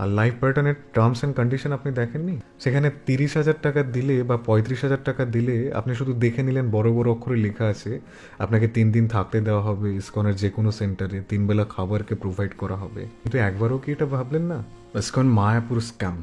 আর life পার্টনের terms and condition আপনি দেখেননি? সেখানে 30,000 টাকা দিলে বা 35,000 টাকা দিলে আপনি শুধু দেখে নিলেন বড় বড় অক্ষরে লেখা আছে আপনাকে 3 দিন থাকতে দেওয়া হবে ইসকনের যে কোনো সেন্টারে, 3 বেলা খাবারকে প্রোভাইড করা হবে। কিন্তু একবারও কি এটা ভাবলেন না? ইসকন মায়াপুর স্ক্যাম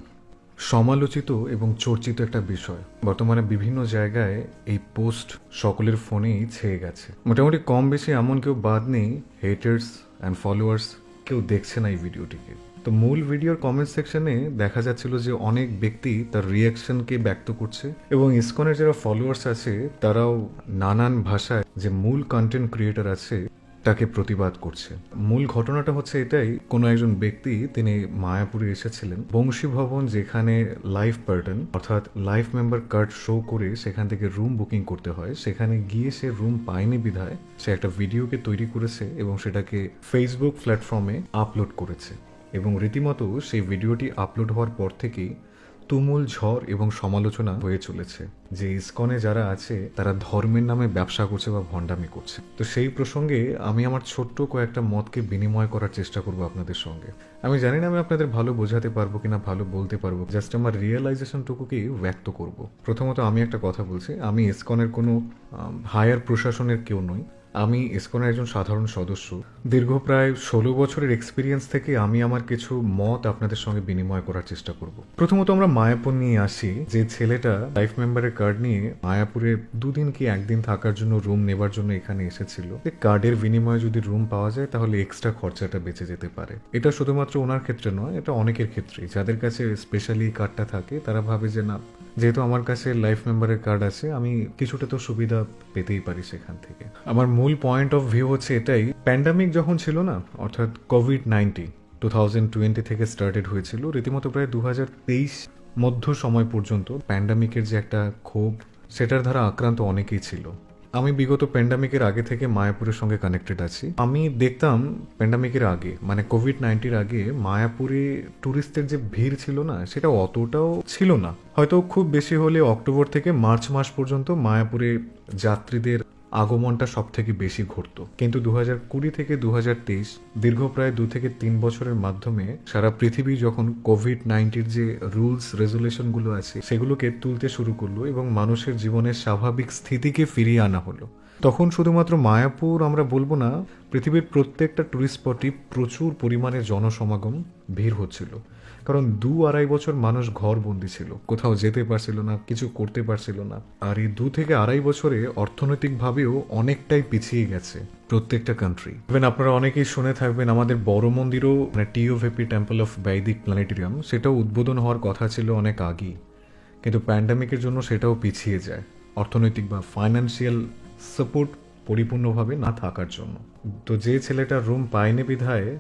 সমালোচিত এবং চর্চিত একটা বিষয়। বর্তমানে বিভিন্ন জায়গায় এই পোস্ট সকলের ফোনেই ছেয়ে গেছে। মোটামুটি কম বেশি এমন কেউ বাদ নেই হেটার্স অ্যান্ড ফলোয়ার্স কেউ দেখছে না এই ভিডিওটিকে। তো মূল ভিডিওর কমেন্ট সেকশনে দেখা যাচ্ছিল যে অনেক ব্যক্তি তার রিয়াকশনকে ব্যক্ত করছে এবং ইসকনের যারা ফলোয়ার্স আছে তারাও নানান ভাষায় যে মূল কন্টেন্ট ক্রিয়েটর আছে তাকে প্রতিবাদ করছে। মূল ঘটনাটা হচ্ছে এটাই, কোনো একজন ব্যক্তি তিনি মায়াপুরে এসেছিলেন বংশী ভবন, যেখানে লাইফ পার্টন অর্থাৎ লাইফ মেম্বার কার্ড শো করে সেখান থেকে রুম বুকিং করতে হয়, সেখানে গিয়ে সে রুম পায়নি বিধায় সে একটা ভিডিওকে তৈরি করেছে এবং সেটাকে ফেসবুক প্ল্যাটফর্মে আপলোড করেছে এবং রীতিমতো সেই ভিডিওটি আপলোড হওয়ার পর থেকেই তুমুল ঝড় এবং সমালোচনা হয়ে চলেছে যে ইসকনে যারা আছে তারা ধর্মের নামে ব্যবসা করছে বা ভণ্ডামি করছে। তো সেই প্রসঙ্গে আমি আমার ছোট্ট কয়েকটা মতকে বিনিময় করার চেষ্টা করব আপনাদের সঙ্গে। আমি জানি না আমি আপনাদের ভালো বোঝাতে পারবো কিনা, ভালো বলতে পারবো, জাস্ট আমার রিয়েলাইজেশনটুকুকেই ব্যক্ত করব। প্রথমত আমি একটা কথা বলছি, আমি ইসকনের কোনো হায়ার প্রশাসনের কেউ নই। আমি ইসকনের একজন সাধারণ সদস্য। দীর্ঘ প্রায় 16 বছরের এক্সপিরিয়েন্স থেকে আমি আমার কিছু মত আপনাদের সঙ্গে বিনিময় করার চেষ্টা করব। প্রথমত আমরা মায়াপুর নিয়ে আসি। যে ছেলেটা লাইফ মেম্বারের কার্ড নিয়ে মায়াপুরে 2 দিন কি 1 দিন থাকার জন্য রুম নেবার জন্য এখানে এসেছিল, কার্ডের বিনিময়ে যদি রুম পাওয়া যায় তাহলে এক্সট্রা খরচাটা বেঁচে যেতে পারে। এটা শুধুমাত্র ওনার ক্ষেত্রে নয়, এটা অনেকের ক্ষেত্রেই। যাদের কাছে স্পেশালি কার্ডটা থাকে তারা ভাবে যে না, যেহেতু আমার কাছে লাইফ মেম্বারের কার্ড আছে আমি কিছুটা তো সুবিধা পেতেই পারি সেখান থেকে। আমার মূল পয়েন্ট অফ ভিউ হচ্ছে এটাই, প্যান্ডামিক যখন ছিল না, অর্থাৎ কোভিড-19 2020 থেকে স্টার্টেড হয়েছিল, রীতিমতো প্রায় 2023 মধ্য সময় পর্যন্ত প্যান্ডামিকের যে একটা ক্ষোভ সেটার দ্বারা আক্রান্ত অনেকেই ছিল। আমি বিগত প্যান্ডামিকের আগে থেকে মায়াপুরের সঙ্গে কানেক্টেড আছি। আমি দেখতাম প্যান্ডামিকের আগে মানে কোভিড-19 আগে মায়াপুরে ট্যুরিস্টের যে ভিড় ছিল না সেটা অতটাও ছিল না। হয়তো খুব বেশি হলে অক্টোবর থেকে মার্চ মাস পর্যন্ত মায়াপুরে যাত্রীদের আগমনটা সব থেকে বেশি ঘটতো। কিন্তু 2020 থেকে 2023 দীর্ঘ প্রায় 2 থেকে 3 বছরের মাধ্যমে সারা পৃথিবী যখন কোভিড-19 যে রুলস রেজুলেশনগুলো আছে সেগুলোকে তুলতে শুরু করলো এবং মানুষের জীবনের স্বাভাবিক স্থিতিকে ফিরিয়ে আনা হলো, তখন শুধুমাত্র মায়াপুর আমরা বলবো না, পৃথিবীর প্রত্যেকটা টুরিস্ট স্পটই প্রচুর পরিমাণে জনসমাগম ভিড় হচ্ছিল। কারণ 2-2.5 বছর মানুষ ঘর বন্দি ছিল, কোথাও যেতে পারছিল না, কিছু করতে পারছিল না। আর এই 2 থেকে 2.5 বছরে অর্থনৈতিকভাবেও অনেকটাই পিছিয়ে গেছে প্রত্যেকটা কান্ট্রি। ইভেন আপনারা অনেকেই শুনে থাকবেন আমাদের বড় মন্দিরও মানে টিওভিপি টেম্পল অফ বৈদিক প্ল্যানেটেরিয়াম সেটাও উদ্বোধন হওয়ার কথা ছিল অনেক আগেই, কিন্তু প্যান্ডামিকের জন্য সেটাও পিছিয়ে যায় অর্থনৈতিক বা ফাইন্যান্সিয়াল সাপোর্ট পরিপূর্ণভাবে না থাকার জন্য। তো যে ছেলেটা রুম পায়নি বিধায়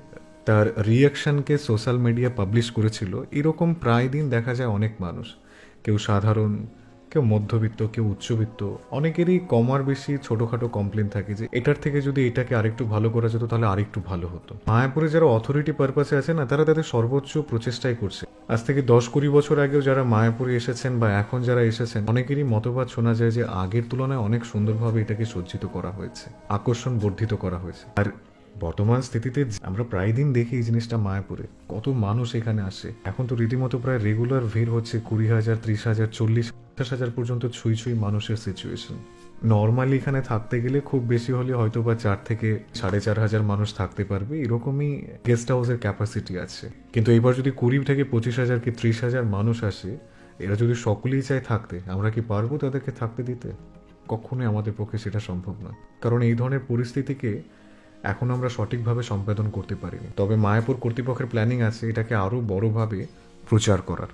তার রিয়াকশনকে সোশ্যাল মিডিয়া পাবলিশ করেছিল, এরকম প্রায় দিন দেখা যায় অনেক মানুষ, কেউ সাধারণ, কেউ মধ্যবিত্ত, কেউ উচ্চবিত্ত, অনেকেরই কমার বেশি ছোটোখাটো কমপ্লেন থাকে যে এটার থেকে যদি এটাকে আরেকটু ভালো করা যেত তাহলে আরেকটু ভালো হতো। মায়াপুরে যারা অথরিটি পারপাসে আছে না, তারা তাদের সর্বোচ্চ প্রচেষ্টাই করছে। আজ থেকে 10-20 বছর আগেও যারা মায়াপুরে এসেছেন বা এখন যারা এসেছেন, অনেকেরই মতবাদ শোনা যায় যে আগের তুলনায় অনেক সুন্দরভাবে এটাকে সজ্জিত করা হয়েছে, আকর্ষণ বর্ধিত করা হয়েছে। আর বর্তমান স্থিতিতে আমরা প্রায় দিন দেখি এই জিনিসটা মায়াপুরে কত মানুষ এখানে আসে। এখন তো রীতিমতো প্রায় রেগুলার ভিড় হচ্ছে 20,000, 30,000, 40,000 পর্যন্ত ছুঁই ছুঁই মানুষের সিচুয়েশন। নর্মালি এখানে থাকতে গেলে খুব বেশি হলে হয়তো বা 4 থেকে 4,500 মানুষ থাকতে পারবে, এরকমই গেস্ট হাউসের ক্যাপাসিটি আছে। কিন্তু এবার যদি 20 থেকে 25,000 কি 30,000 মানুষ আসে, এরা যদি সকলেই চায় থাকতে, আমরা কি পারবো তাদেরকে থাকতে দিতে? কখনোই আমাদের পক্ষে সেটা সম্ভব নয়, কারণ এই ধরনের পরিস্থিতিকে এখন আমরা সঠিকভাবে সম্পাদন করতে পারিনি। তবে মায়াপুর কর্তৃপক্ষের প্ল্যানিং আছে এটাকে আরও বড়োভাবে প্রচার করার,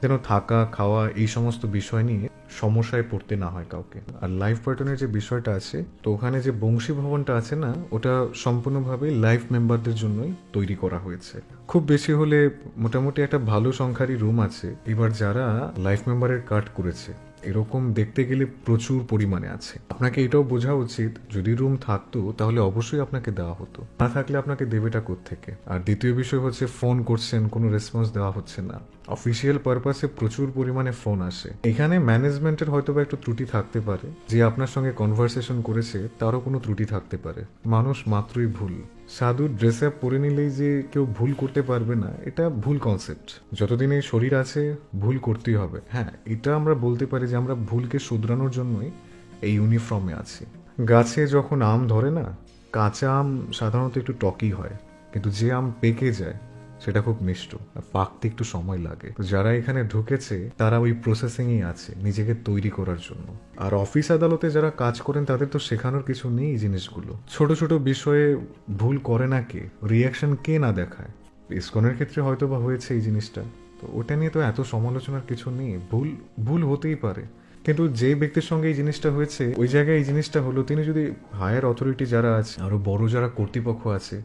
যেন থাকা খাওয়া এই সমস্ত বিষয় নিয়ে সমস্যায় পড়তে না হয় কাউকে। আর লাইফ পার্টনের যে বিষয়টা আছে, তো ওখানে যে বংশী ভবনটা আছে না, ওটা সম্পূর্ণভাবে লাইফ মেম্বারদের জন্যই তৈরি করা হয়েছে। খুব বেশি হলে মোটামুটি একটা ভালো সংখ্যারই রুম আছে। এবার যারা লাইফ মেম্বারের কার্ড করেছে এরকম দেখতে গেলে প্রচুর পরিমাণে আছে। আপনাকে এটাও বোঝা উচিত, যদি রুম থাকতো তাহলে অবশ্যই আপনাকে দেওয়া হতো, না থাকলে আপনাকে দেবেটা কোত্থেকে? আর দ্বিতীয় বিষয় হচ্ছে ফোন করছেন, কোনো রেসপন্স দেওয়া হচ্ছে না। অফিসিয়াল পারপাসে প্রচুর পরিমাণে ফোন আসে। এখানে ম্যানেজমেন্টের হয়তো বা একটু ত্রুটি থাকতে পারে, যে আপনার সঙ্গে কনভারসেশন করেছে তারও কোনো ত্রুটি থাকতে পারে। মানুষ মাত্রই ভুল। সাধু ড্রেস আপ পরে নিলেই যে কেউ ভুল করতে পারবে না, এটা ভুল কনসেপ্ট। যতদিন এই শরীর আছে ভুল করতেই হবে। হ্যাঁ, এটা আমরা বলতে পারি যে আমরা ভুলকে শুধরানোর জন্যই এই ইউনিফর্মে আছি। গাছে যখন আম ধরে না, কাঁচা আম সাধারণত একটু টকই হয়, কিন্তু যে আম পেকে যায় সেটা খুব মিষ্ট, আর পাকতে একটু সময় লাগে। তো যারা এখানে ঢুকেছে তারা ওই প্রসেসিংই আছে নিজেকে তৈরি করার জন্য। আর অফিস আদালতে যারা কাজ করেন তাদের তো শেখানোর কিছু নেই এই জিনিসগুলো। ছোট ছোট বিষয়ে ভুল করে না কে, রিয়াকশন কে না দেখায়। ইসকনের ক্ষেত্রে হয়তো বা হয়েছে এই জিনিসটা, তো ওটা নিয়ে তো এত সমালোচনার কিছু নেই। ভুল ভুল হতেই পারে, কিন্তু যে ব্যক্তির সঙ্গে এই জিনিসটা হয়েছে ওই জায়গায় এই জিনিসটা হলো, তিনি যদি হায়ার অথরিটি যারা আছে, আরো বড় যারা কর্তৃপক্ষ আছে,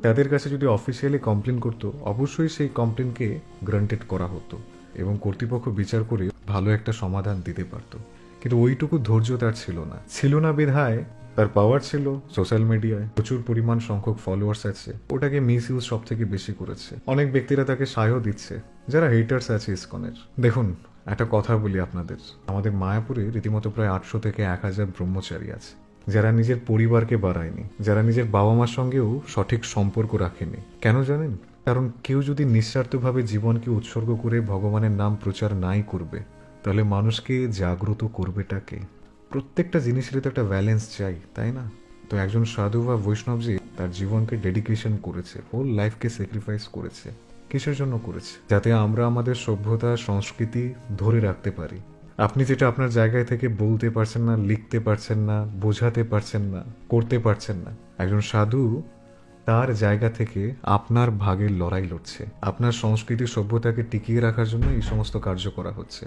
তাদের কাছে যদি অফিসিয়ালি কমপ্লেন করতো, অবশ্যই সেই কমপ্লেনকে গ্রান্টেড করা হতো এবং কর্তৃপক্ষ বিচার করে ভালো একটা সমাধান দিতে পারত। কিন্তু ওইটুকু ধৈর্য তার ছিল না বিধায় তার পাওয়ার ছিল সোশ্যাল মিডিয়ায়, প্রচুর পরিমাণ সংখ্যক ফলোয়ার্স আছে, ওটাকে মিস ইউজ সব থেকে বেশি করেছে। অনেক ব্যক্তিরা তাকে সায়ও দিচ্ছে, যারা হেটার্স আছে ইসকনের। দেখুন, একটা কথা বলি আপনাদের, আমাদের মায়াপুরে রীতিমতো প্রায় 800 থেকে 1000 ব্রহ্মচারী আছে, যারা নিজের পরিবারকে বাড়ায়নি, যারা নিজের বাবা মার সঙ্গেও সঠিক সম্পর্ক রাখেনি। কেন জানেন? কারণ কেউ যদি নিঃস্বার্থভাবে জীবনকে উৎসর্গ করে ভগবানের নাম প্রচার নাই করবে, তাহলে মানুষকে জাগ্রত করবেটাকে? প্রত্যেকটা জিনিসেরই তো একটা ব্যালেন্স চাই, তাই না? তো একজন সাধু বা বৈষ্ণবজি তার জীবনকে ডেডিকেশন করেছে, হোল লাইফকে স্যাক্রিফাইস করেছে। কিসের জন্য করেছে? যাতে আমরা আমাদের সভ্যতা সংস্কৃতি ধরে রাখতে পারি। আপনি যেটা আপনার জায়গায় থেকে বলতে পারছেন না, লিখতে পারছেন না, বোঝাতে পারছেন না, করতে পারছেন না, একজন সাধু তার জায়গা থেকে আপনার ভাগের লড়াই লড়ছে। আপনার সংস্কৃতি সভ্যতাকে টিকিয়ে রাখার জন্য এই সমস্ত কার্য করা হচ্ছে।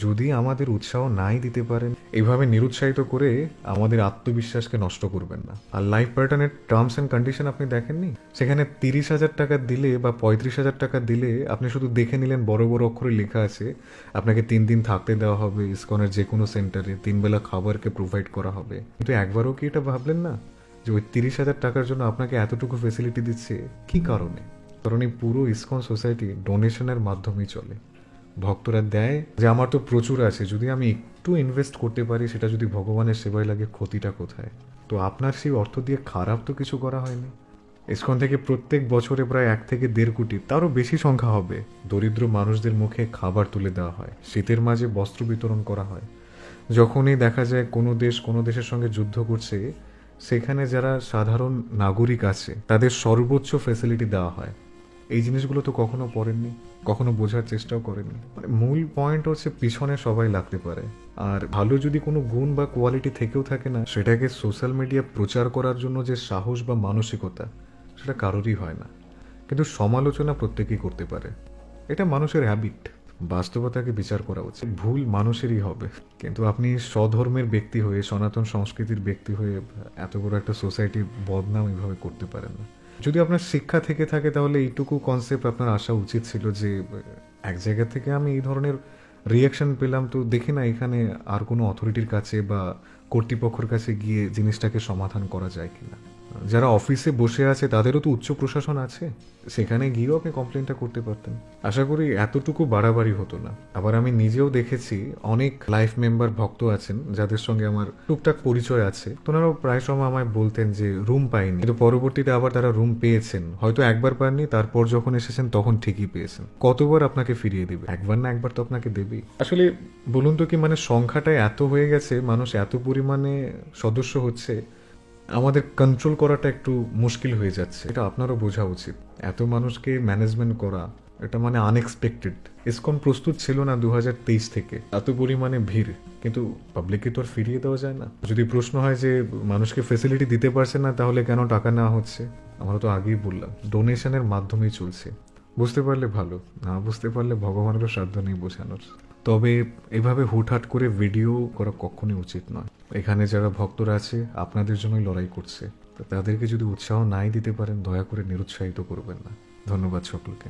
যদি আমাদের উৎসাহ নাই দিতে পারেন, এইভাবে নিরুৎসাহিত করে আমাদের আত্মবিশ্বাসকে নষ্ট করবেন না। আর লাইফ প্যাটার্নের টার্মস অ্যান্ড কন্ডিশন আপনি দেখেননি? সেখানে 30,000 টাকা দিলে বা 35,000 টাকা দিলে আপনি শুধু দেখে নিলেন বড় বড় অক্ষরে লেখা আছে আপনাকে 3 দিন থাকতে দেওয়া হবে ইসকনের যে কোনো সেন্টারে, 3 বেলা খাবারকে প্রোভাইড করা হবে। কিন্তু একবারও কি এটা ভাবলেন না যে ওই 30,000 টাকার জন্য আপনাকে এতটুকু ফেসিলিটি দিচ্ছে কি কারণে? কারণ এই পুরো ইসকন সোসাইটি ডোনেশনের মাধ্যমেই চলে। ভক্তরা দেয় যে আমার তো প্রচুর আছে, যদি আমি একটু ইনভেস্ট করতে পারি, সেটা যদি ভগবানের সেবায় লাগে, ক্ষতিটা কোথায়? তো আপনার সেই অর্থ দিয়ে খারাপ তো কিছু করা হয়নি। ইসকন থেকে প্রত্যেক বছরে প্রায় 1 থেকে 1.5 কোটি, তারও বেশি সংখ্যা হবে, দরিদ্র মানুষদের মুখে খাবার তুলে দেওয়া হয়, শীতের মাঝে বস্ত্র বিতরণ করা হয়। যখনই দেখা যায় কোনো দেশের সঙ্গে যুদ্ধ করছে, সেখানে যারা সাধারণ নাগরিক আছে তাদের সর্বোচ্চ ফ্যাসিলিটি দেওয়া হয়। এই জিনিসগুলো তো কখনো পড়েননি, কখনো বোঝার চেষ্টাও করেননি। মানে মূল পয়েন্ট হচ্ছে পিছনে সবাই লাগতে পারে, আর ভালো যদি কোনো গুণ বা কোয়ালিটি থেকেও থাকে না, সেটাকে সোশ্যাল মিডিয়া প্রচার করার জন্য যে সাহস বা মানসিকতা, সেটা কারোরই হয় না। কিন্তু সমালোচনা প্রত্যেকেই করতে পারে, এটা মানুষের হ্যাবিট। বাস্তবতাকে বিচার করা উচিত। ভুল মানুষেরই হবে, কিন্তু আপনি স্বধর্মের ব্যক্তি হয়ে, সনাতন সংস্কৃতির ব্যক্তি হয়ে এত বড় একটা সোসাইটির বদনাম এইভাবে করতে পারেন না। যদি আপনার শিক্ষা থেকে থাকে তাহলে এইটুকু কনসেপ্ট আপনার আসা উচিত ছিল যে এক জায়গা থেকে আমি এই ধরনের রিয়াকশন পেলাম, তো দেখি না এখানে আর কোনো অথরিটির কাছে বা কর্তৃপক্ষের কাছে গিয়ে জিনিসটাকে সমাধান করা যায় কিনা। যারা অফিসে বসে আছে তাদেরও তো উচ্চ প্রশাসন আছে, সেখানে গিয়েও আপনি কমপ্লেনটা করতে পারতেন। আশা করি এতটুকু বাড়াবাড়ি হতো না। আবার আমি নিজেও দেখেছি অনেক লাইফ মেম্বার ভক্ত আছেন যাদের সঙ্গে আমার টুকটাক পরিচয় আছে, ওনারাও প্রায় সময় আমায় বলতেন যে রুম পাইনি, কিন্তু পরবর্তীতে আবার তারা রুম পেয়েছেন। হয়তো একবার পাননি, তারপর যখন এসেছেন তখন ঠিকই পেয়েছেন। কতবার আপনাকে ফিরিয়ে দেবে? একবার না একবার তো আপনাকে দেবেই। আসলে বলুন তো কি, মানে সংখ্যাটা এত হয়ে গেছে, মানুষ এত পরিমাণে সদস্য হচ্ছে, আমাদের কন্ট্রোল করাটা একটু মুশকিল হয়ে যাচ্ছে। এটা আপনারও বোঝা উচিত। এত মানুষকে ম্যানেজমেন্ট করা, এটা মানে আনএক্সপেক্টেড। ইসকন প্রস্তুত ছিল না 2023 থেকে এত পরিমাণে ভিড়, কিন্তু পাবলিককে তো আর ফিরিয়ে দেওয়া যায় না। যদি প্রশ্ন হয় যে মানুষকে ফেসিলিটি দিতে পারছে না, তাহলে কেন টাকা নেওয়া হচ্ছে? আমরা তো আগেই বললাম ডোনেশনের মাধ্যমেই চলছে। বুঝতে পারলে ভালো, না বুঝতে পারলে ভগবানেরও সাধ্য নেই বোঝানোর। তবে এভাবে হুটহাট করে ভিডিও করা কখনোই উচিত নয়। এখানে যারা ভক্তরা আছে আপনাদের জন্যই লড়াই করছে, তো তাদেরকে যদি উৎসাহ নাই দিতে পারেন, দয়া করে নিরুৎসাহিত করবেন না। ধন্যবাদ সকলকে।